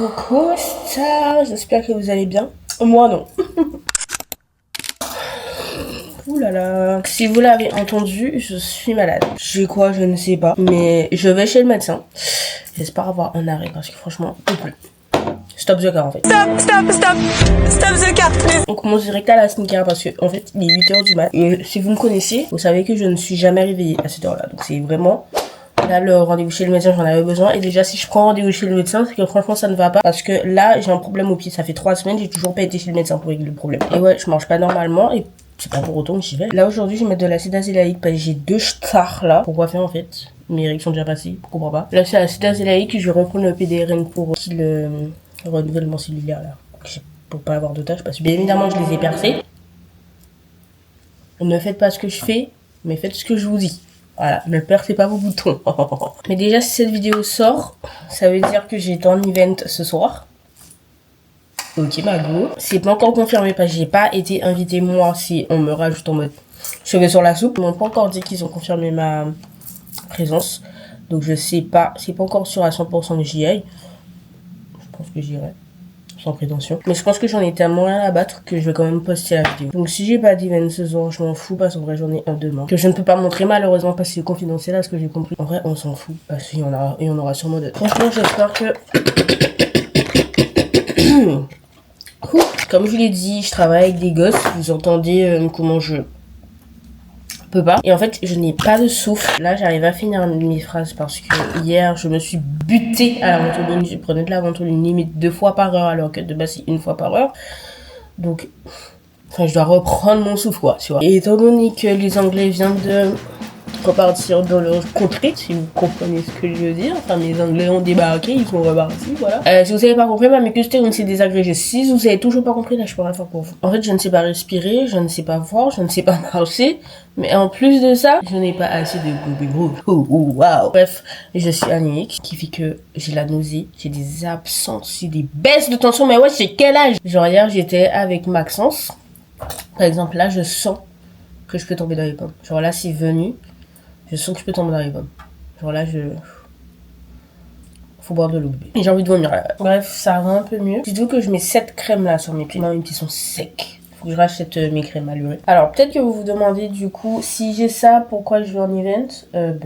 Coucou stars, j'espère que vous allez bien. Moi non. Ouh là là. Si vous l'avez entendu, je suis malade. J'ai quoi, je ne sais pas. Mais je vais chez le médecin. J'espère avoir un arrêt parce que franchement, on peut plus. Stop the car en fait. Stop the car. On commence direct à la skincare parce que en fait il est 8h du mat. Et si vous me connaissez, vous savez que je ne suis jamais réveillée à cette heure là. Donc c'est vraiment... Là, le rendez-vous chez le médecin, j'en avais besoin. Et déjà, si je prends rendez-vous chez le médecin, c'est que franchement, ça ne va pas. Parce que là, j'ai un problème au pied. Ça fait 3 semaines, j'ai toujours pas été chez le médecin pour régler le problème. Et ouais, je mange pas normalement. Et c'est pas pour autant que j'y vais. Là, aujourd'hui, je vais mettre de l'acide azélaïque parce que j'ai 2 stars là. Pourquoi faire en fait? Mes règles sont déjà passées. Je comprends pas. Là, c'est l'acide azélaïque. Je vais reprendre le PDRN pour le renouvellement cellulaire là. Pour pas avoir de tâches. Parce que bien évidemment, je les ai percés. Ne faites pas ce que je fais, mais faites ce que je vous dis. Voilà, ne percez pas vos boutons. Mais déjà, si cette vidéo sort, ça veut dire que j'ai un event ce soir. Ok, ma go. C'est pas encore confirmé parce que j'ai pas été invitée moi. Si on me rajoute en mode cheveux sur la soupe. Ils m'ont pas encore dit qu'ils ont confirmé ma présence. Donc je sais pas. C'est pas encore sûr à 100% que j'y aille. Je pense que j'irai. Sans prétention. Mais je pense que j'en ai tellement rien à battre que je vais quand même poster la vidéo. Donc si j'ai pas d'event ce soir, je m'en fous parce qu'en vrai j'en ai un demain. Que je ne peux pas montrer malheureusement parce que c'est confidentiel à ce que j'ai compris. En vrai on s'en fout parce qu'il y en a et on aura sûrement d'autres. Franchement j'espère que... Comme je vous l'ai dit, je travaille avec des gosses. Vous entendez comment je peux pas. Et en fait, je n'ai pas de souffle. Là, j'arrive à finir mes phrases parce que hier, je me suis butée à la ventoline. Je prenais de la ventoline limite 2 fois par heure alors que de base, c'est 1 fois par heure. Donc, enfin, je dois reprendre mon souffle, quoi, tu vois. Et étant donné que les Anglais viennent de repartir dans leur contrée, si vous comprenez ce que je veux dire. Enfin, mes Anglais ont débarqué, ils sont repartis, voilà. Si vous savez pas compris, ma muqueuse c'est désagrégé. Si vous avez toujours pas compris, là, je peux rien faire pour vous. En fait, je ne sais pas respirer, je ne sais pas voir, je ne sais pas marcher. Mais en plus de ça, je n'ai pas assez de wow. Bref, je suis anémique, ce qui fait que j'ai la nausée, j'ai des absences, j'ai des baisses de tension. Mais ouais, j'ai quel âge? Genre hier, j'étais avec Maxence. Par exemple, là, je sens que je peux tomber dans les pommes. Genre là, c'est venu. Je sens que je peux tomber dans les pommes. Genre là, faut boire de l'eau. Et j'ai envie de vomir là. Bref, ça va un peu mieux. Dites-vous que je mets cette crème là sur mes pieds. Non, mes pieds sont secs. Faut que je rachète mes crèmes allurées. Alors, peut-être que vous vous demandez du coup, si j'ai ça, pourquoi je vais en event?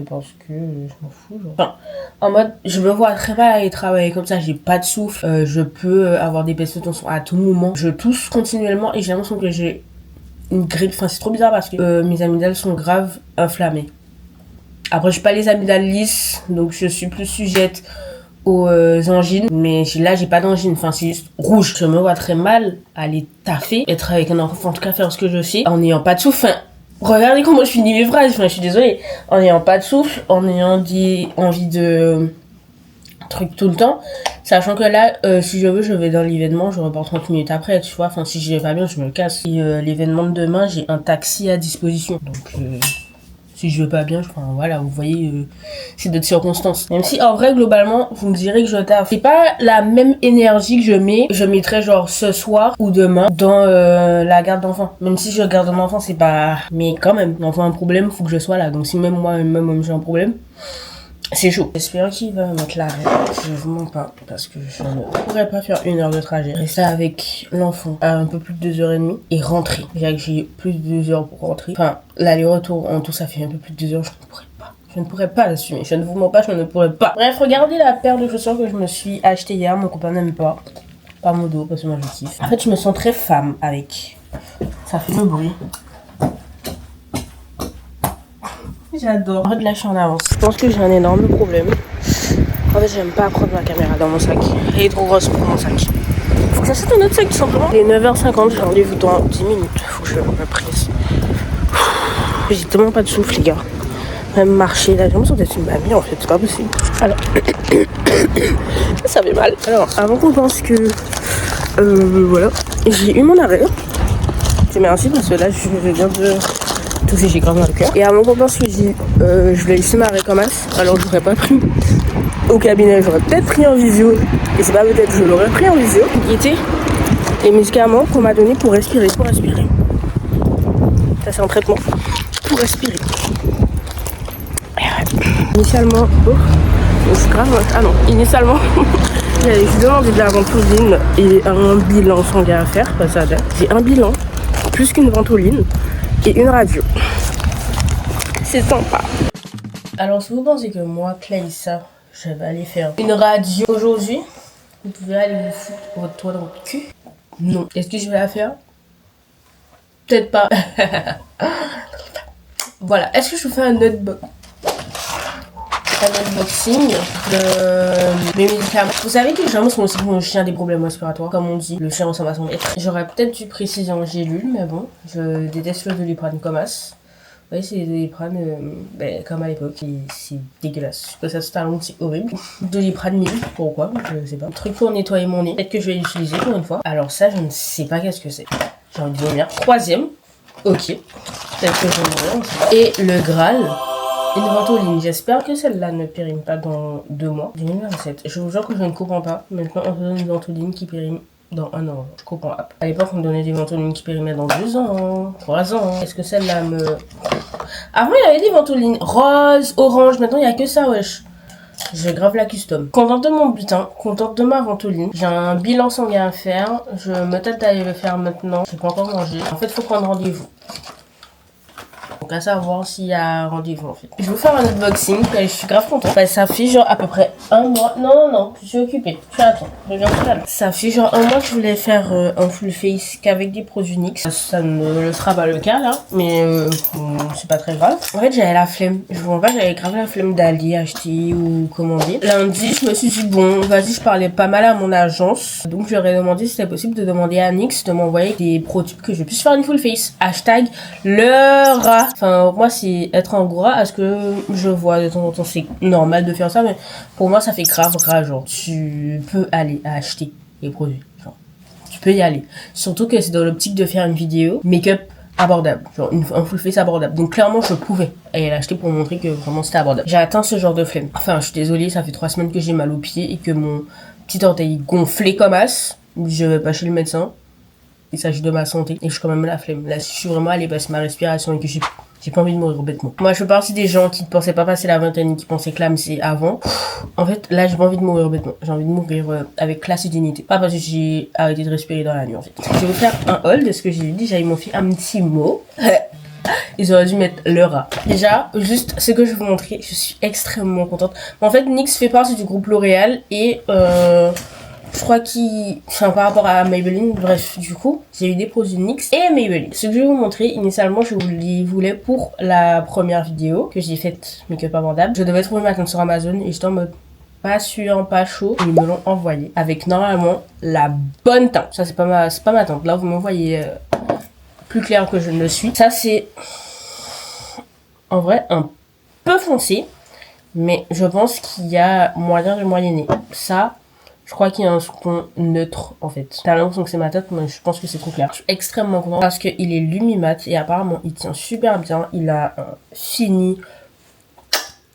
Parce que je m'en fous. Genre. Enfin, en mode, je me vois très mal aller travailler comme ça. J'ai pas de souffle. Je peux avoir des baisses de tension à tout moment. Je tousse continuellement et j'ai l'impression que j'ai une grippe. Enfin, c'est trop bizarre parce que mes amygdales sont grave inflammées. Après, je suis pas les amygdales lisses, donc je suis plus sujette aux angines. Mais là, j'ai pas d'angine, enfin, c'est juste rouge. Je me vois très mal aller taffer, être avec un enfant, en tout cas faire ce que je fais, en n'ayant pas de souffle. Enfin, regardez comment je finis mes phrases, enfin, je suis désolée. En n'ayant pas de souffle, en ayant envie de truc tout le temps. Sachant que là, si je veux, je vais dans l'événement, je repars 30 minutes après, tu vois. Enfin, si je vais pas bien, je me casse. Et l'événement de demain, j'ai un taxi à disposition. Donc, si je veux pas bien, enfin voilà, vous voyez, c'est d'autres circonstances. Même si en vrai, globalement, vous me direz que je taffe. C'est pas la même énergie que je mettrais genre ce soir ou demain dans la garde d'enfant. Même si je garde un enfant, c'est pas... Mais quand même, l'enfant a un problème, faut que je sois là. Donc si même moi j'ai un problème, c'est chaud. J'espère qu'il va mettre l'arrêt. Je vous mens pas, parce que je ne pourrais pas faire 1 heure de trajet. Rester avec l'enfant à un peu plus de 2h30 et rentrer. Déjà que j'ai plus de 2 heures pour rentrer. Enfin, l'aller-retour en tout, ça fait un peu plus de 2 heures. Je ne pourrais pas. Je ne pourrais pas l'assumer. Je ne vous mens pas, je ne pourrais pas. Bref, regardez la paire de chaussures que je me suis achetée hier. Mon copain n'aime pas. Pas mon dos, parce que moi je kiffe. En fait, je me sens très femme avec. Ça fait le bruit. J'adore. En fait, là, je suis en avance. Je pense que j'ai un énorme problème. En fait, j'aime pas prendre ma caméra dans mon sac. Elle est trop grosse pour mon sac. Faut que j'achète un autre sac, tout simplement. Il est 9h50, j'ai rendez-vous dans 10 minutes. Faut que je me presse. J'ai tellement pas de souffle, les gars. Même marcher, là, j'ai l'impression d'être une mamie, en fait. C'est pas possible. Alors, ça fait mal. Alors, avant qu'on pense que... voilà. J'ai eu mon arrêt. Je merci parce que là, je viens de... Tout fait, j'ai grave mal au cœur. Et avant qu'on pense que je voulais laisser m'arrêter comme as, alors je l'aurais pas pris au cabinet, j'aurais peut-être pris en visio. Et c'est pas peut-être, je l'aurais pris en visio. Guetter les médicaments qu'on m'a donné pour respirer. Ça, c'est un traitement pour respirer. Initialement, c'est grave. Ah non, initialement, j'avais demander de la ventoline et un bilan sanguin à faire, pas ça date. J'ai un bilan, plus qu'une ventoline et une radio. C'est sympa. Alors si vous pensez que moi, Clarissa, je vais aller faire une radio aujourd'hui, vous pouvez aller vous foutre votre toit dans le cul. Non. Est-ce que je vais la faire? Peut-être pas. Voilà. Est-ce que je vous fais un unboxing de mes médicaments? Vous savez que généralement c'est aussi pour mon chien des problèmes respiratoires, comme on dit, le chien ressemble à son maître. J'aurais peut-être dû préciser en gélule, mais bon, je déteste le Doliprane comme as. Vous voyez, c'est des Doliprane comme à l'époque, c'est dégueulasse. Je sais pas, ça se talonne, c'est horrible. Doliprane 1000, pourquoi? Je sais pas. Un truc pour nettoyer mon nez, peut-être que je vais l'utiliser pour une fois. Alors ça, je ne sais pas qu'est-ce que c'est. J'ai envie de vomir. Troisième, ok. Peut-être que je vais mourir. Et le Graal. Une ventoline, j'espère que celle-là ne périme pas dans 2 mois. 2027. Je vous jure que je ne comprends pas. Maintenant, on se donne une ventoline qui périme dans 1 an. Je comprends pas. À l'époque, on me donnait des ventolines qui périmaient dans 2 ans, 3 ans. Est-ce que celle-là me... Avant, il y avait des ventolines rose, orange. Maintenant, il n'y a que ça, wesh. Je grave la custom. Contente de mon butin, contente de ma ventoline. J'ai un bilan sanguin à faire. Je me tâte d'aller le faire maintenant. Je n'ai pas encore mangé. En fait, il faut prendre rendez-vous. Donc à savoir s'il y a rendez-vous en fait. Je vais vous faire un unboxing, je suis grave contente. Bah, ça fait genre à peu près 1 mois. Non, je suis occupée. Je attends, je viens tout à l'heure. Ça fait genre 1 mois que je voulais faire un full face qu'avec des produits NYX. Ça ne le sera pas le cas là, mais c'est pas très grave. En fait j'avais la flemme. Je vous vois pas, j'avais grave la flemme d'aller acheter ou commander. Lundi, je me suis dit bon, vas-y, je parlais pas mal à mon agence. Donc j'aurais demandé si c'était possible de demander à NYX de m'envoyer des produits que je puisse faire une full face. Hashtag le rat. Enfin, moi, c'est être en gras. À ce que je vois de temps en temps, c'est normal de faire ça, mais pour moi, ça fait grave rat. Genre, tu peux aller acheter les produits. Genre, tu peux y aller. Surtout que c'est dans l'optique de faire une vidéo make-up abordable. Genre, un full face abordable. Donc, clairement, je pouvais aller l'acheter pour montrer que vraiment c'était abordable. J'ai atteint ce genre de flemme. Enfin, je suis désolée, ça fait 3 semaines que j'ai mal aux pieds et que mon petit orteil gonflé comme as. Je vais pas chez le médecin. Il s'agit de ma santé et je suis quand même la flemme. Là, si je suis vraiment allée passer ma respiration et que j'ai pas envie de mourir bêtement. Moi, je fais partie des gens qui ne pensaient pas passer la vingtaine et qui pensaient clamser avant. En fait, là, j'ai pas envie de mourir bêtement. J'ai envie de mourir avec classe et dignité. Pas parce que j'ai arrêté de respirer dans la nuit, en fait. Je vais vous faire un haul de ce que j'ai dit. J'avais mon fait un petit mot. Ils auraient dû mettre le rat. Déjà, juste ce que je vais vous montrer, je suis extrêmement contente. En fait, NYX fait partie du groupe L'Oréal et je crois enfin, par rapport à Maybelline, bref, du coup, j'ai eu des produits NYX et Maybelline. Ce que je vais vous montrer, initialement, je vous les voulais pour la première vidéo que j'ai faite make-up abordable. Je devais trouver ma tante sur Amazon et j'étais en mode pas sûr, pas chaud. Et ils me l'ont envoyé avec normalement la bonne teinte. Ça, c'est pas ma tante. Là, vous m'envoyez plus clair que je ne le suis. Ça, c'est en vrai un peu foncé, mais je pense qu'il y a moyen de moyenner. Ça, je crois qu'il y a un ton neutre en fait. T'as l'impression que c'est ma tête, mais je pense que c'est trop clair. Je suis extrêmement contente parce qu'il est lumimat et apparemment il tient super bien. Il a fini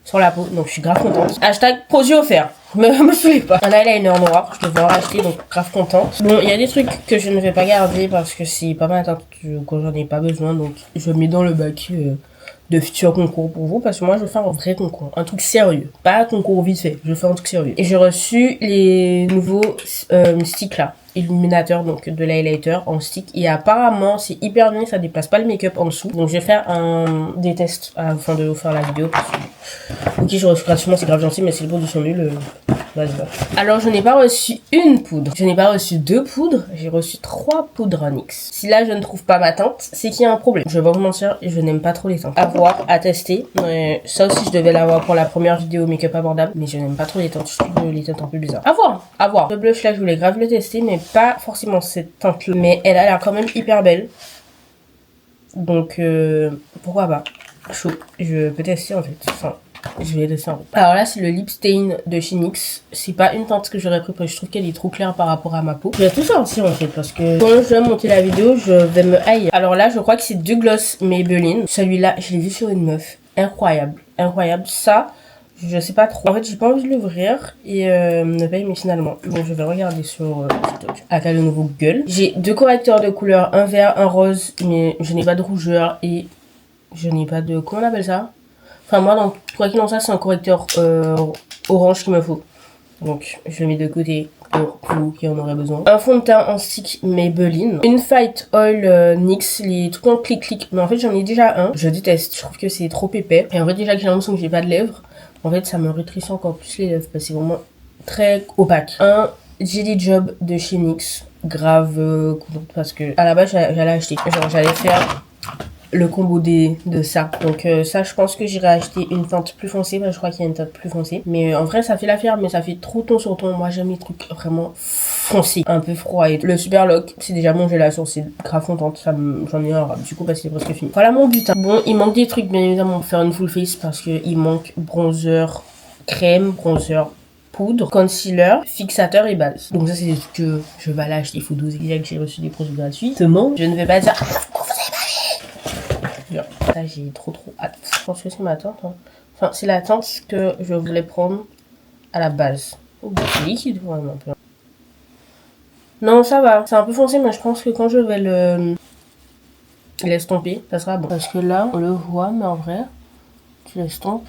sur la peau, donc je suis grave contente. Hashtag produit offert. Me saoulez pas. Un eyeliner noir, je devais en racheter, donc grave contente. Bon, il y a des trucs que je ne vais pas garder parce que c'est pas ma teinte quand j'en ai pas besoin, donc je mets dans le bac de futurs concours pour vous, parce que moi je veux faire un vrai concours, un truc sérieux, pas un concours vite fait, je veux faire un truc sérieux. Et j'ai reçu les nouveaux sticks là, illuminateur donc de l'highlighter en stick, et apparemment c'est hyper bien, ça déplace pas le make-up en dessous. Donc je vais faire des tests afin de vous faire la vidéo parce que ok, je reçois gratuitement, c'est grave gentil, mais c'est les produits sont nuls. Vas-y, va. Alors je n'ai pas reçu une poudre, je n'ai pas reçu 2 poudres, j'ai reçu 3 poudres NYX. Si là je ne trouve pas ma teinte, c'est qu'il y a un problème. Je vais pas vous mentir, je n'aime pas trop les teintes. À voir, à tester. Ça aussi je devais l'avoir pour la première vidéo make-up abordable, mais je n'aime pas trop les teintes. Je trouve les teintes un peu bizarres. À voir, à voir. Le blush là je voulais grave le tester, mais pas forcément cette teinte là. Mais elle a l'air quand même hyper belle. Donc pourquoi pas. Chaud. Je peux tester en fait. Enfin, je vais tester en fait. Alors là c'est le Lip Stain de chez NYX. C'est pas une teinte que j'aurais pris parce que je trouve qu'elle est trop claire par rapport à ma peau. Je vais tout sortir en fait parce que quand je vais monter la vidéo je vais me haïr. Alors là je crois que c'est 2 gloss Maybelline. Celui-là je l'ai vu sur une meuf. Incroyable. Incroyable. Ça je sais pas trop. En fait j'ai pas envie de l'ouvrir et ne pas aimer finalement. Donc je vais regarder sur TikTok. Avec le nouveau Google. J'ai 2 correcteurs de couleur, un vert, un rose, mais je n'ai pas de rougeur et je n'ai pas de... Comment on appelle ça? Enfin moi, quoi qu'il en soit, c'est un correcteur orange qu'il me faut. Donc je le mets de côté pour vous qui en aurez besoin. Un fond de teint en stick Maybelline. Une Fight Oil NYX, les trucs en clic-clic. Mais en fait, j'en ai déjà un. Je déteste. Je trouve que c'est trop épais. Et en fait, déjà que j'ai l'impression que j'ai pas de lèvres, en fait, ça me rétrécit encore plus les lèvres parce que c'est vraiment très opaque. Un Jelly Job de chez NYX. Grave contente parce que à la base, j'allais acheter. Genre, j'allais faire le combo de ça. Donc ça, je pense que j'irai acheter une teinte plus foncée. Parce que je crois qu'il y a une teinte plus foncée. Mais en vrai, ça fait l'affaire. Mais ça fait trop ton sur ton. Moi, j'aime les trucs vraiment foncés. Un peu froid. Et le Super Lock, c'est déjà bon. J'ai la source. C'est grave contente. J'en ai un du coup parce que c'est presque fini. Voilà mon but. Bon, il manque des trucs bien évidemment pour faire une full face. Parce que il manque bronzer crème, bronzer poudre, concealer, fixateur et base. Donc ça c'est des trucs que je vais aller acheter. Il faut doser. Déjà que j'ai reçu des produits gratuits. Seulement, je ne vais pas dire là, j'ai trop hâte. Je pense que c'est ma teinte. Hein. Enfin, c'est la teinte que je voulais prendre à la base. Oh, c'est liquide vraiment. Non, ça va. C'est un peu foncé, mais je pense que quand je vais le l'estomper, ça sera bon. Parce que là, on le voit, mais en vrai, tu l'estompes.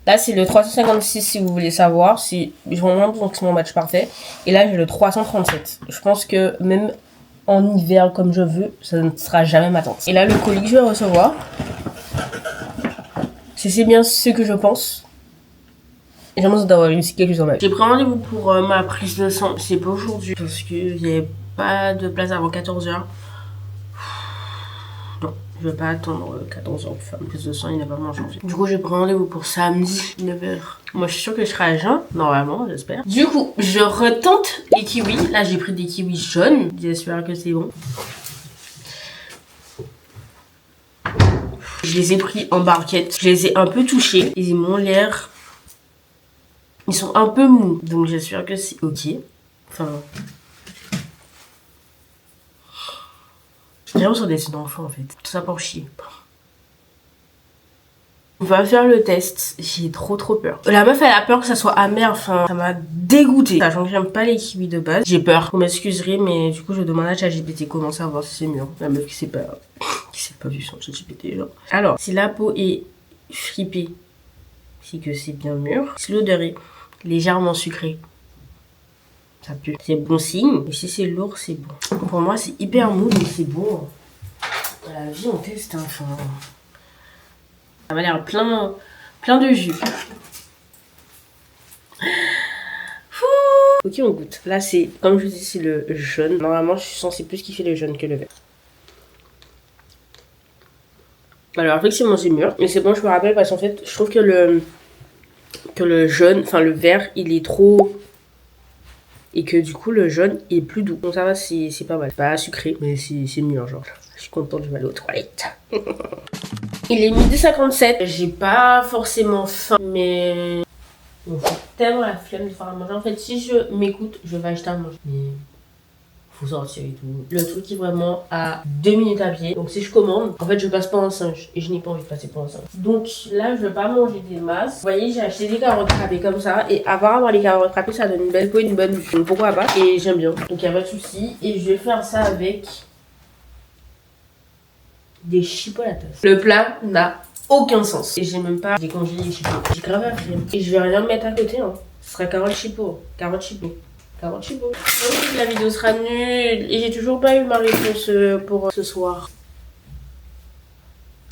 Là, c'est le 356 si vous voulez savoir. J'ai vraiment l'impression que c'est mon match parfait. Et là, j'ai le 337. Je pense que même en hiver comme je veux, ça ne sera jamais ma teinte. Et là, le colis que je vais recevoir, c'est bien ce que je pense. Et j'ai l'impression d'avoir réussi quelque chose en mal. J'ai pris rendez-vous pour ma prise de sang. C'est pas aujourd'hui parce qu'il n'y avait pas de place avant 14h. Non, je vais pas attendre 14h pour faire une prise de sang, il n'est pas en janvier. Du coup, j'ai pris rendez-vous pour samedi 9h. Moi, je suis sûre que je serai à jeun, normalement, j'espère. Du coup, je retente les kiwis. Là, j'ai pris des kiwis jaunes. J'espère que c'est bon. Je les ai pris en barquette. Je les ai un peu touchés. Ils m'ont l'air... Ils sont un peu mous. Donc, j'espère que c'est ok. Enfin... J'ai l'impression d'être une enfant en fait. Tout ça pour chier. On va faire le test. J'ai trop peur. La meuf elle a peur que ça soit amer. Enfin, ça m'a dégoûté. Sachant que j'aime pas les kiwis de base. J'ai peur. Vous m'excuserez, mais du coup je demande à ChatGPT comment savoir si c'est mieux. La meuf qui s'est pas vue sur ChatGPT genre. Alors, si la peau est fripée, c'est que c'est bien mûr. Si l'odeur est légèrement sucrée, ça pue. C'est bon signe. Et si c'est lourd, c'est bon. Pour moi, c'est hyper mou, donc c'est bon. Dans la vie, on teste. Enfin, ça m'a l'air plein de jus. Ok, on goûte. Là, c'est, comme je vous dis, c'est le jaune. Normalement, je suis censée plus kiffer le jaune que le vert. Alors, effectivement, c'est mûr. Mais c'est bon, je me rappelle parce qu'en fait, je trouve que le jaune, enfin le vert, il est trop... Et que du coup le jaune est plus doux. Donc ça va, c'est pas mal. Pas sucré, mais c'est mieux genre. Je suis contente, je vais aller aux toilettes. Il est 12h57. J'ai pas forcément faim, mais... J'ai tellement la flemme de faire à manger. En fait, si je m'écoute, je vais acheter à manger. Mais... faut sortir et tout. Le truc est vraiment à 2 minutes à pied. Donc si je commande, en fait je passe pas en singe. Et je n'ai pas envie de passer pour un singe. Donc là je vais pas manger des masses. Vous voyez, j'ai acheté des carottes râpées comme ça. Et apparemment les carottes râpées ça donne une belle peau et une bonne vue. Donc pourquoi pas. Et j'aime bien. Donc y a pas de souci. Et je vais faire ça avec des chipolatas. Le plat n'a aucun sens. Et j'ai même pas décongelé les chipots. J'ai grave la flemme. Et je vais rien mettre à côté. Hein. Ce sera carottes chipot. Carottes chipot. La vidéo sera nulle et j'ai toujours pas eu ma réponse pour ce soir.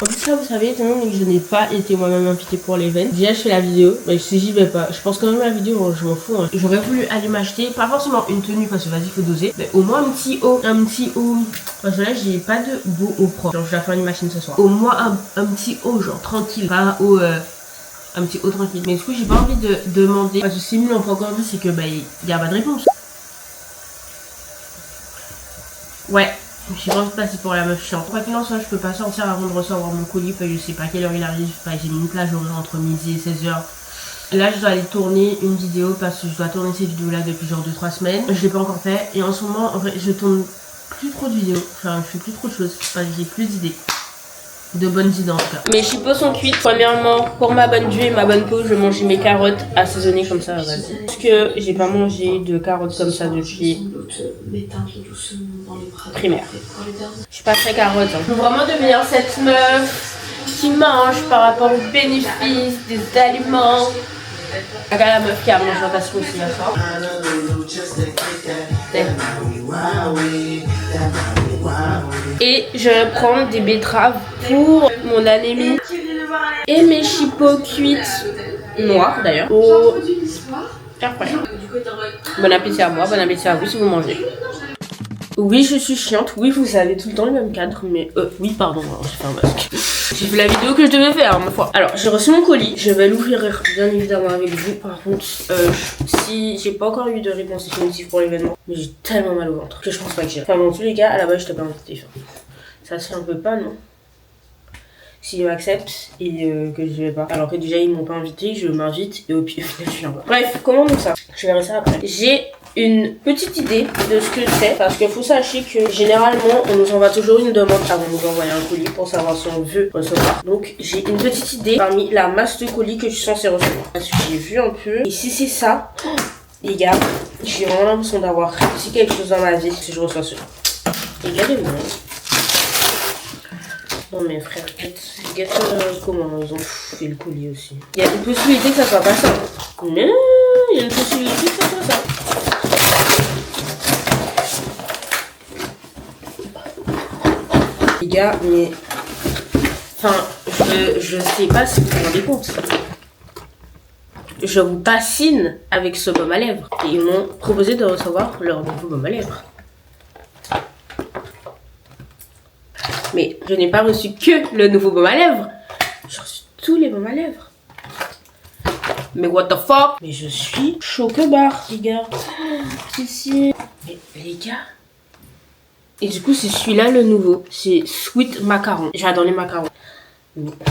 En plus ça vous savez, étant donné que je n'ai pas été moi-même invitée pour l'event, déjà je fais la vidéo, mais si j'y vais pas, je pense quand même la vidéo, je m'en fous. Hein. J'aurais voulu aller m'acheter, pas forcément une tenue parce que vas-y faut doser, mais au moins un petit haut, parce que là j'ai pas de beau haut propre, genre je vais faire une machine ce soir. Au moins un petit haut genre tranquille, pas un haut... un petit haut tranquille. Mais du coup, j'ai pas envie de demander. Parce que si nous l'ont pas encore vu, c'est que bah, il y a pas de réponse. Ouais, j'ai pas envie de passer pour la meuf chiante. Quoi qu'il en soit, je peux pas sortir avant de recevoir mon colis. Parce que je sais pas quelle heure il arrive. J'ai mis une plage horaire entre midi et 16h. Là, je dois aller tourner une vidéo parce que je dois tourner ces vidéos là depuis genre 2-3 semaines. Je l'ai pas encore fait. Et en ce moment, en vrai, je tourne plus trop de vidéos. Enfin, je fais plus trop de choses. Enfin, j'ai plus d'idées. De bonnes idées en tout cas. Mes chipots sont cuites. Premièrement, pour ma bonne vue et ma bonne peau, je vais manger mes carottes assaisonnées comme ça. Vas-y. Parce que j'ai pas mangé de carottes comme ça depuis primaire. Je suis pas très carotte. Hein. Je veux vraiment devenir cette meuf qui mange par rapport aux bénéfices des aliments. Regarde la meuf qui a mangé ta sauce aussi à soir. Et je vais prendre des betteraves pour mon anémie et mes chipots cuites noires d'ailleurs. Oh, incroyable. Bon appétit à moi, bon appétit à vous si vous mangez. Oui, je suis chiante. Oui, vous avez tout le temps le même cadre, mais oui, pardon, j'ai fait un masque. J'ai fait la vidéo que je devais faire, ma foi. Alors, j'ai reçu mon colis. Je vais l'ouvrir bien évidemment avec vous. Par contre, si j'ai pas encore eu de réponse définitive pour l'événement, mais j'ai tellement mal au ventre que je pense pas que j'ai. Enfin, dans tous les cas, à la base, je t'ai pas invité. Ça se fait un peu pas, non? S'ils m'acceptent et que je vais pas. Alors que déjà, ils m'ont pas invité, je m'invite et au pire, je viens pas. Bref, comment donc ça? Je verrai ça après. J'ai une petite idée de ce que c'est parce qu'il faut sachez que généralement on nous envoie toujours une demande avant de nous envoyer un colis pour savoir si on veut recevoir. Donc j'ai une petite idée parmi la masse de colis que je suis censée recevoir parce que j'ai vu un peu et si c'est ça, les gars, j'ai vraiment l'impression d'avoir réussi quelque chose dans ma vie si je reçois ça. Regardez-moi. Non mais frère, gâte comment ils ont fait le colis aussi. Il y a une possibilité que ça soit pas ça. Mais il y a une possibilité que ça soit ça. Les gars, mais... Enfin, je sais pas si vous vous rendez compte. Je vous bassine avec ce baume à lèvres. Et ils m'ont proposé de recevoir leur nouveau baume à lèvres. Mais je n'ai pas reçu que le nouveau baume à lèvres. J'ai reçu tous les baumes à lèvres. Mais what the fuck? Mais je suis choquebarre, les gars. Ici. Mais les gars... Et du coup, c'est celui-là le nouveau. C'est Sweet Macaron. J'adore les macarons.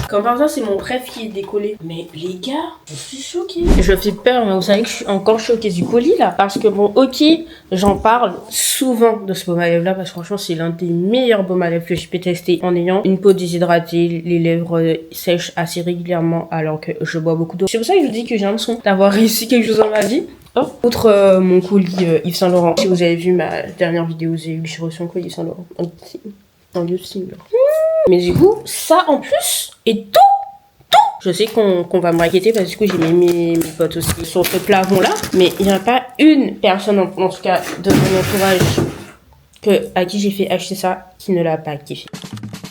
Comme par ça, c'est mon préf qui est décollé. Mais les gars, je suis choquée. Je fais peur, mais vous savez que je suis encore choquée du colis là. Parce que bon, ok, j'en parle souvent de ce baume à lèvres là. Parce que franchement, c'est l'un des meilleurs baumes à lèvres que j'ai pu tester en ayant une peau déshydratée, les lèvres sèches assez régulièrement alors que je bois beaucoup d'eau. C'est pour ça que je vous dis que j'ai l'impression d'avoir réussi quelque chose dans ma vie. Oh. Outre mon colis Yves Saint Laurent, si vous avez vu ma dernière vidéo, j'ai reçu un colis Yves Saint Laurent en lifting. Mais du coup, ça en plus, et tout, je sais qu'on va me raqueter parce que du coup j'ai mis mes potes aussi sur ce plafond là, mais il n'y a pas une personne, en tout cas de mon entourage, à qui j'ai fait acheter ça, qui ne l'a pas kiffé.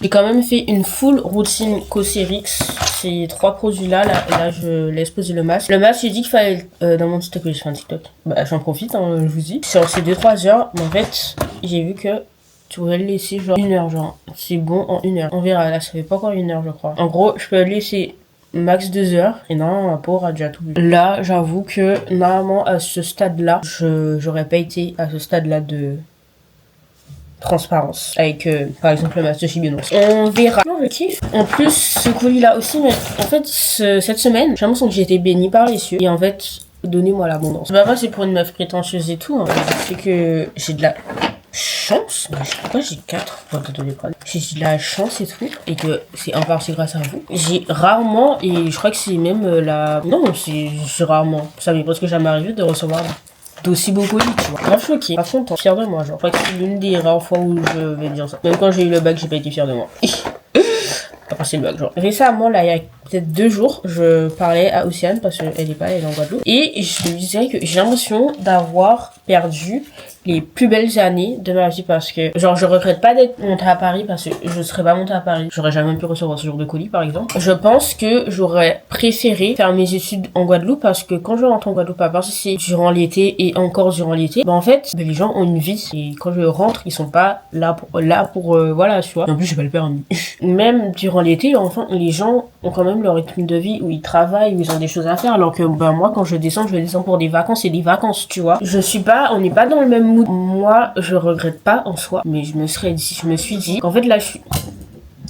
J'ai quand même fait une full routine Cosrx. Ces 3 produits là, là je laisse poser le masque. Le masque, j'ai dit qu'il fallait dans mon TikTok, je fais un TikTok. Bah j'en profite, hein, je vous dis. Sur ces 2-3 heures, mais en fait, j'ai vu que tu pourrais le laisser genre 1 heure, genre. C'est bon en 1 heure. On verra, là ça fait pas encore 1 heure je crois. En gros, je peux le laisser max 2 heures. Et non, ma peau aura déjà tout vu. Là, j'avoue que normalement à ce stade là, j'aurais pas été à ce stade là de transparence avec par exemple le masque de chez Bionos. On verra. Non, je kiffe. En plus ce colis là aussi, mais en fait cette semaine j'ai l'impression que j'ai été bénie par les cieux et en fait donnez-moi l'abondance. C'est pas vrai, c'est pour une meuf prétentieuse et tout, hein. C'est que j'ai de la chance. Pourquoi j'ai 4 pour te donner pas. J'ai de la chance et tout et que c'est en partie grâce à vous. J'ai rarement, et je crois que c'est même non, c'est rarement, ça m'est presque jamais arrivé de recevoir d'aussi beaux colis, tu vois. Grave choquée, pas content, fière de moi, genre. Je crois que c'est l'une des rares fois où je vais dire ça. Même quand j'ai eu le bac, j'ai pas été fière de moi. Après c'est le bac, genre. Récemment, là, il y a peut-être 2 jours, je parlais à Océane parce qu'elle est pas, elle est en Guadeloupe. Et je lui disais que j'ai l'impression d'avoir perdu les plus belles années de ma vie parce que, genre, je regrette pas d'être montée à Paris parce que je serais pas montée à Paris. J'aurais jamais pu recevoir ce genre de colis, par exemple. Je pense que j'aurais préféré faire mes études en Guadeloupe parce que quand je rentre en Guadeloupe, à part si c'est durant l'été et encore durant l'été, bah, en fait, les gens ont une vie et quand je rentre, ils sont pas là pour voilà, tu vois. Et en plus, j'ai pas le permis. Même durant l'été, enfin, les gens ont quand même leur rythme de vie où ils travaillent, où ils ont des choses à faire alors que, bah, moi, quand je descends pour des vacances et des vacances, tu vois. On n'est pas dans le même mood. Moi, je regrette pas en soi, mais je me suis dit qu'en fait là,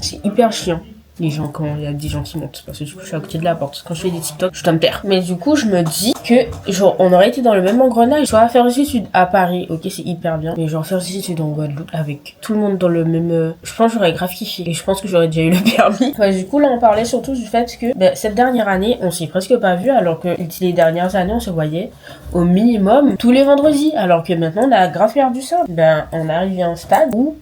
c'est hyper chiant. Les gens, quand il y a des gens qui montent, parce que du coup je suis à côté de la porte. Quand je fais des TikTok, je dois me taire. Mais du coup, je me dis que, genre, on aurait été dans le même engrenage. Soit à faire des études à Paris, ok, c'est hyper bien. Mais genre, faire des études en Guadeloupe avec tout le monde dans le même. Je pense que j'aurais grave kiffé. Et je pense que j'aurais déjà eu le permis. Enfin, du coup, là, on parlait surtout du fait que, cette dernière année, on s'est presque pas vu, alors que les dernières années, on se voyait au minimum tous les vendredis. Alors que maintenant, on a grave perdu ça. On est arrivé à un stade où,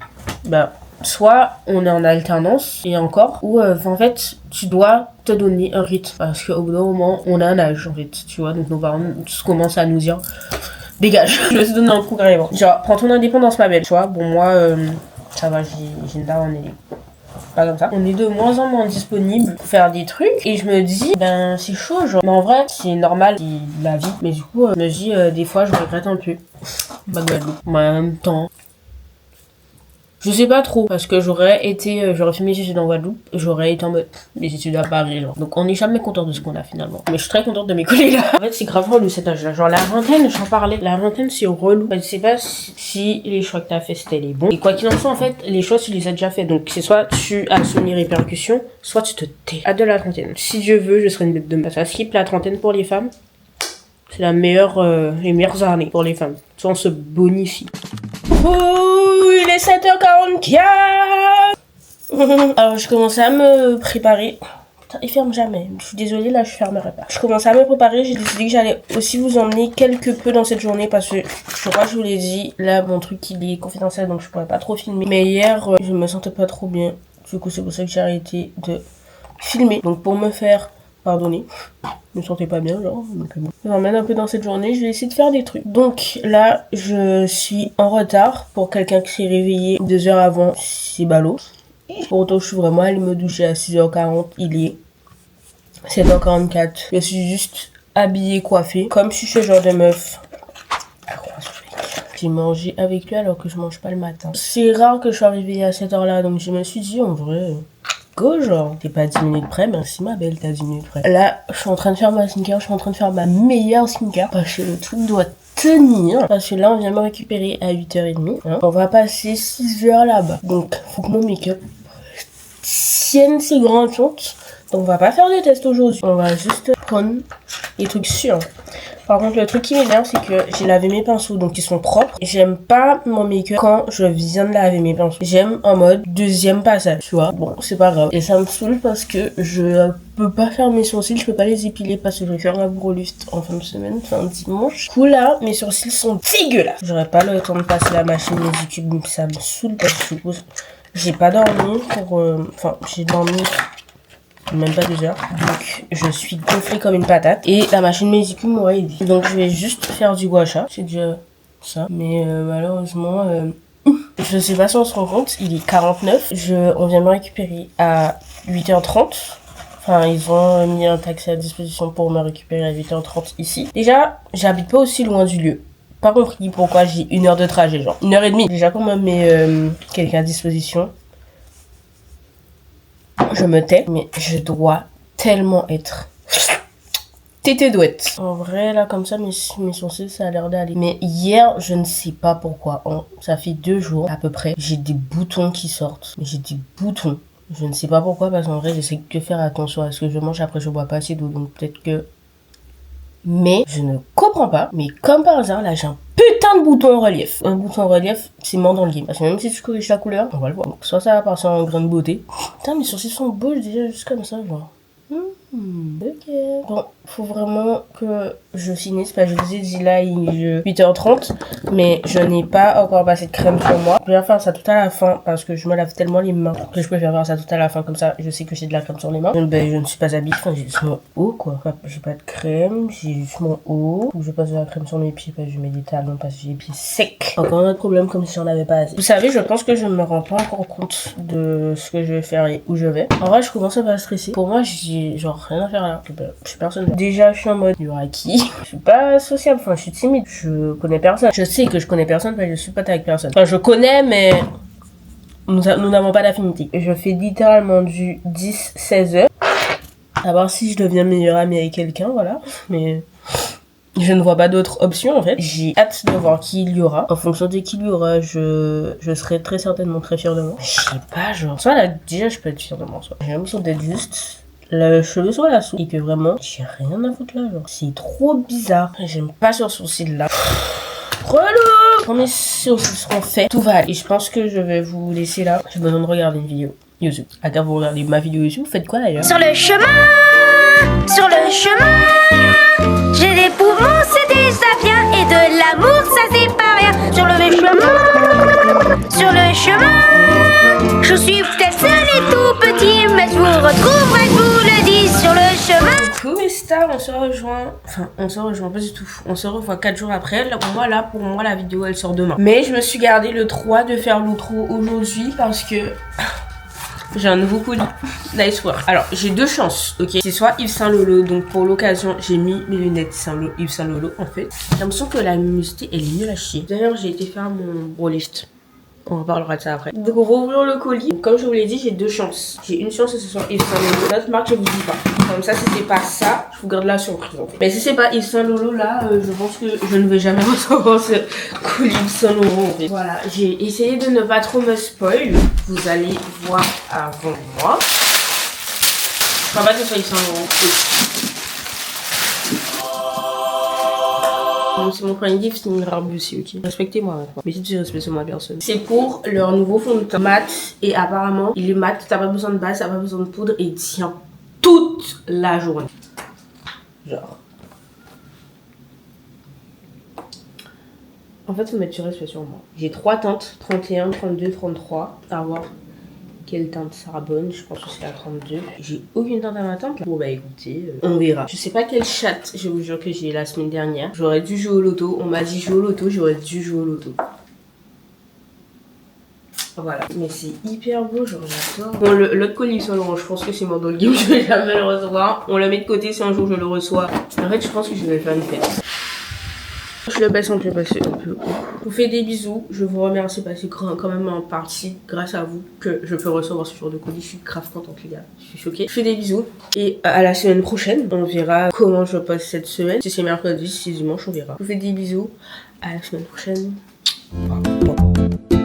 soit on est en alternance et encore, ou en fait tu dois te donner un rythme parce qu'au bout d'un moment on a un âge en fait, tu vois, donc nos parents commencent à nous dire dégage, je vais te donner un coup carrément. Genre prends ton indépendance ma belle, tu vois. Bon moi ça va, j'ai une daronne, on est pas comme ça. On est de moins en moins disponible pour faire des trucs et je me dis ben c'est chaud genre. Mais en vrai c'est normal, c'est la vie. Mais du coup je me dis des fois je regrette un peu. Bah Guadeloupe. Mais en même temps je sais pas trop, parce que j'aurais fait mes études en Guadeloupe, j'aurais été en mode mes études à Paris, genre. Donc on n'est jamais content de ce qu'on a finalement. Mais je suis très contente de mes collègues là. En fait, c'est grave relou cet âge-là. Genre la vingtaine, j'en parlais. La vingtaine, c'est relou. Je sais pas si les choix que t'as fait c'était les bons. Et quoi qu'il en soit, en fait, les choix, tu les as déjà fait. Donc c'est soit tu assumes les répercussions, soit tu te tais. Hâte de la trentaine. Si Dieu veut, je serai une bête de masse. Ça skip la trentaine pour les femmes. C'est la meilleure, les meilleures années pour les femmes. Soit on se bonifie. Oh, il est 7h44. Alors, je commençais à me préparer. Putain, il ferme jamais. Je suis désolée, là, je fermerai pas. Je commençais à me préparer. J'ai décidé que j'allais aussi vous emmener quelque peu dans cette journée parce que, je crois que je vous l'ai dit, là, mon truc, il est confidentiel, donc je pourrais pas trop filmer. Mais hier, je me sentais pas trop bien. Du coup, c'est pour ça que j'ai arrêté de filmer. Donc, pour me faire pardonnez, je me sentais pas bien genre, donc je m'emmène un peu dans cette journée, je vais essayer de faire des trucs. Donc là, je suis en retard pour quelqu'un qui s'est réveillé 2 heures avant, c'est ballot. Pour autant, je suis vraiment allée me doucher à 6h40, il est 7h44. Je suis juste habillée, coiffée, comme si je suis genre de meuf. J'ai mangé avec lui alors que je mange pas le matin. C'est rare que je sois arrivée à cette heure-là, donc je me suis dit en vrai... Go genre, t'es pas 10 minutes près, merci ma belle, t'as 10 minutes près. Là, je suis en train de faire ma skincare, je suis en train de faire ma meilleure skincare parce que le truc doit tenir. Parce que là, on vient me récupérer à 8h30. Hein. On va passer 6 heures là-bas. Donc, faut que mon make-up tienne ses grands trucs. Donc, on va pas faire de test aujourd'hui. On va juste prendre les trucs sûrs. Par contre, le truc qui m'énerve, c'est que j'ai lavé mes pinceaux, donc ils sont propres. Et j'aime pas mon make-up quand je viens de laver mes pinceaux. J'aime en mode deuxième passage, tu vois. Bon, c'est pas grave. Et ça me saoule parce que je peux pas faire mes sourcils, je peux pas les épiler parce que je vais faire un gros lift en fin de semaine, fin de dimanche. Du coup, là, mes sourcils sont dégueulasses. J'aurais pas le temps de passer la machine Medicube, ça me saoule parce que j'ai pas dormi pour... Enfin, j'ai dormi... même pas 2 heures, donc je suis gonflée comme une patate et la machine Medicube m'aurait aidé, donc je vais juste faire du gua sha, c'est déjà ça, mais malheureusement je sais pas si on se rend compte, il est 49, on vient me récupérer à 8h30. Enfin, ils ont mis un taxi à disposition pour me récupérer à 8h30 ici. Déjà, j'habite pas aussi loin du lieu. Pas compris pourquoi j'ai 1 heure de trajet, genre 1h30. Déjà qu'on me met quelqu'un à disposition. Je me tais, mais je dois tellement être tété douette. En vrai, là, comme ça, mes sourcils, ça a l'air d'aller. Mais hier, je ne sais pas pourquoi. Ça fait 2 jours, à peu près. J'ai des boutons qui sortent. Mais j'ai des boutons. Je ne sais pas pourquoi, parce qu'en vrai, j'essaie de faire attention à ce que je mange. Après, je bois pas assez d'eau, donc peut-être que... Mais je ne comprends pas. Mais comme par hasard, là, j'ai un putain de bouton en relief. Un bouton en relief, c'est mort dans le game. Parce que même si tu corriges la couleur, on va le voir. Donc, soit ça va partir en grain de beauté. Putain, mes sourcils sont beaux, déjà, juste comme ça, genre. Ok. Bon, faut vraiment que je finisse. Parce que je vous ai dit là, il est 8h30. Mais je n'ai pas encore passé de crème sur moi. Je vais faire ça tout à la fin. Parce que je me lave tellement les mains que je préfère faire ça tout à la fin. Comme ça, je sais que j'ai de la crème sur les mains. Ben, je ne suis pas habillée. Enfin, j'ai juste mon haut, quoi. J'ai pas de crème. J'ai juste mon haut. Faut que je passe de la crème sur mes pieds. Parce que je mets des talons. Parce que j'ai les pieds secs. Encore un autre problème, comme si j'en avais pas assez. Vous savez, je pense que je me rends pas encore compte de ce que je vais faire et où je vais. En vrai, je commence à pas stresser. Pour moi, j'ai genre rien à faire là. Je suis personne. Déjà, je suis en mode il y aura qui. Je suis pas sociable. Enfin, je suis timide. Je connais personne. Je sais que je connais personne parce que je suis pote avec personne. Enfin, je connais, mais nous n'avons pas d'affinité. Je fais littéralement du 10-16 heures. À voir si je deviens meilleure amie avec quelqu'un, voilà. Mais je ne vois pas d'autres options en fait. J'ai hâte de voir qui il y aura. En fonction de qui il y aura, je serai très certainement très fière de moi. Je sais pas, genre. Soit là, déjà, je peux être fière de moi. Soit j'ai l'impression d'être juste le cheveu sur la soupe et que vraiment, j'ai rien à foutre là, genre. C'est trop bizarre. J'aime pas ce sourcil là. Relou! Quand mes sourcils seront faits, tout va aller. Et je pense que je vais vous laisser là. J'ai besoin de regarder une vidéo YouTube. À vous regardez ma vidéo YouTube, vous faites quoi d'ailleurs? Sur le chemin, j'ai des poumons, c'est déjà bien. Et de l'amour, ça c'est pas rien. Sur le chemin, se rejoint, enfin on se rejoint pas du tout, on se revoit 4 jours après. Là, pour moi la vidéo elle sort demain. Mais je me suis gardé le droit de faire l'outro aujourd'hui parce que j'ai un nouveau colis. Nice work. Alors, j'ai 2 chances, ok. C'est soit Yves Saint Lolo, donc pour l'occasion, j'ai mis mes lunettes Yves Saint Lolo, en fait. J'ai l'impression que la luminosité, elle est nulle à chier. D'ailleurs, j'ai été faire mon bro lift. On reparlera de ça après. Donc, on va ouvrir le colis. Donc, comme je vous l'ai dit, j'ai 2 chances. J'ai une chance que ce soit Yves Saint Lolo. L'autre marque, je vous dis pas. Comme ça, si c'est pas ça, je vous garde la surprise, en fait. Mais si c'est pas Yves Saint Lolo, là, je pense que je ne vais jamais recevoir ce colis Yves Saint Lolo, en fait. Voilà, j'ai essayé de ne pas trop me spoil. Vous allez voir avant moi. Je crois pas que ce soit Yves Saint Laurent. Bon, c'est mon premier gift, c'est une rare aussi, ok. Respectez-moi maintenant. Mais si tu respectes ma personne. C'est pour leur nouveau fond de teint mat. Et apparemment, il est mat. T'as pas besoin de base, t'as pas besoin de poudre. Et il tient toute la journée. Genre. En fait, faut mettre du respect sur moi. J'ai 3 teintes. 31, 32, 33. À voir. Quelle teinte sera bonne, je pense que c'est la 32. J'ai aucune teinte à ma teinte là. Bon bah écoutez, on verra. Je sais pas quelle chatte, je vous jure que j'ai la semaine dernière. J'aurais dû jouer au loto, on m'a dit jouer au loto, j'aurais dû jouer au loto. Voilà, mais c'est hyper beau, genre j'adore. Bon, l'autre colis sur l'orange, je pense que c'est mort dans le game, je vais jamais le recevoir. On le met de côté si un jour je le reçois. En fait, je pense que je vais faire une fête. Je le baisse un peu parce que un peu. Je vous fais des bisous. Je vous remercie parce que quand même en partie grâce à vous que je peux recevoir ce genre de colis. Je suis grave contente les gars. Je suis choquée. Je fais des bisous et à la semaine prochaine. On verra comment je passe cette semaine. Si c'est mercredi, si c'est dimanche, on verra. Je vous fais des bisous. À la semaine prochaine. Au revoir.